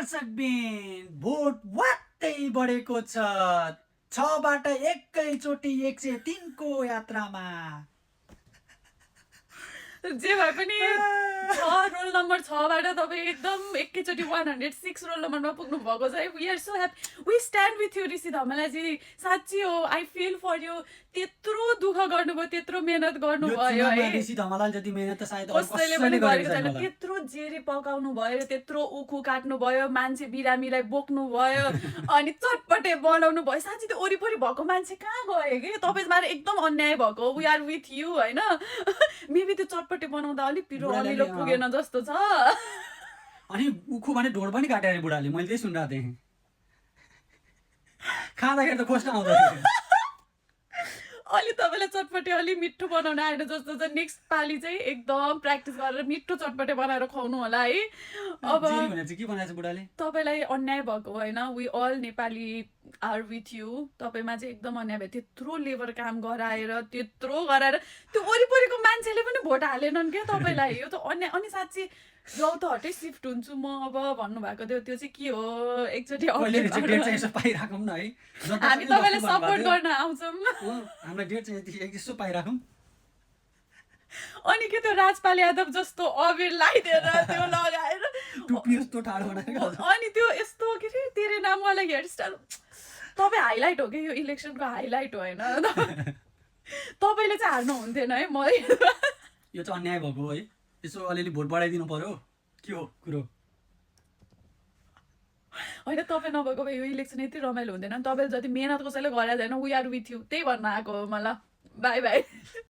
दर्शकबिन भोट वात्तै बढेको छ 6 बाट एकैचोटि 103 को यात्रामा जे भए पनि रोल नम्बर 6 बाट तपाईँ एकदम एकैचोटि 106 रोल नम्बरमा पुग्नु भएको छ hi we are so happy we stand with you Rishi Dhamala ji साँच्ची हो आई फिल फर यु त्यत्रो दुःख गर्नुभयो त्यत्रो मेहनत गर्नुभयो है ऋषि धमलाल जति मेहनत त सायद कसैले पनि गरेको छैन त्यत्रो जेरी पकाउनु भयो त्यत्रो उखु काट्नु भयो मान्छे बिरामीलाई बोक्नु भयो अनि चटपटे बनाउनु भयो साँच्ची त्यो वरिपरि भएको मान्छे कहाँ गयो कि तपाईँमा एकदम अन्याय भएको वी आर विथ यु होइन मेबी त्यो चटपटे बनाउँदा अलिक पिरो अमिलो पुगेन जस्तो छ अनि उखु भने ढोड पनि काटे अरे बुढाले मैले त्यही सुनिरहेको थिएँ खाँदाखेरि त खोस्न आउँदैन अलि तपाईँलाई चटपटे अलि मिठो बनाउन आएन जस्तो छ नेक्स्ट पालि चाहिँ एकदम प्र्याक्टिस गरेर मिठो चटपटे बनाएर खुवाउनु होला है अब के बनाएछ बुढाले तपाईँलाई अन्याय भएको होइन we all Nepali are with you तपाईँमा चाहिँ एकदम अन्याय भयो त्यत्रो लेबर काम गराएर त्यत्रो गराएर त्यो वरिपरिको मान्छेले पनि भोट हालेनन् क्या तपाईँलाई यो त अन्याय अनि साँच्ची जाउ त हटै सिफ्ट हुन्छु म अब भन्नुभएको थियो त्यो चाहिँ के हो एकचोटि पाइराखौँ न है हामी तपाईँलाई सपोर्ट गर्न आउँछौँ हामीलाई डेट चाहिँ यसो पाइराखौँ अनि के त्यो राजपाल यादव जस्तो अबिर लगाइदिएर त्यो लगाएर टुप्पी यस्तो ठाडो बनाएर अनि त्यो यस्तो के अरे तेरे नामवाला हेयरस्टाइल तपाईँ हाइलाइट हो कि यो इलेक्सनको हाइलाइट होइन तपाईँले चाहिँ हार्नु हुन्थेन है म यो चाहिँ अन्याय भएको हो है यसो अलिअलि भोट बढाइदिनु पर्यो के हो कुरो होइन तपाईँ नभएको भए यो इलेक्सन यति रमाइलो हुँदैन तपाईँले जति मेहनत कसैले गरेर छैन वी आर विथ यु त्यही भन्न आएको हो मलाई बाई बाई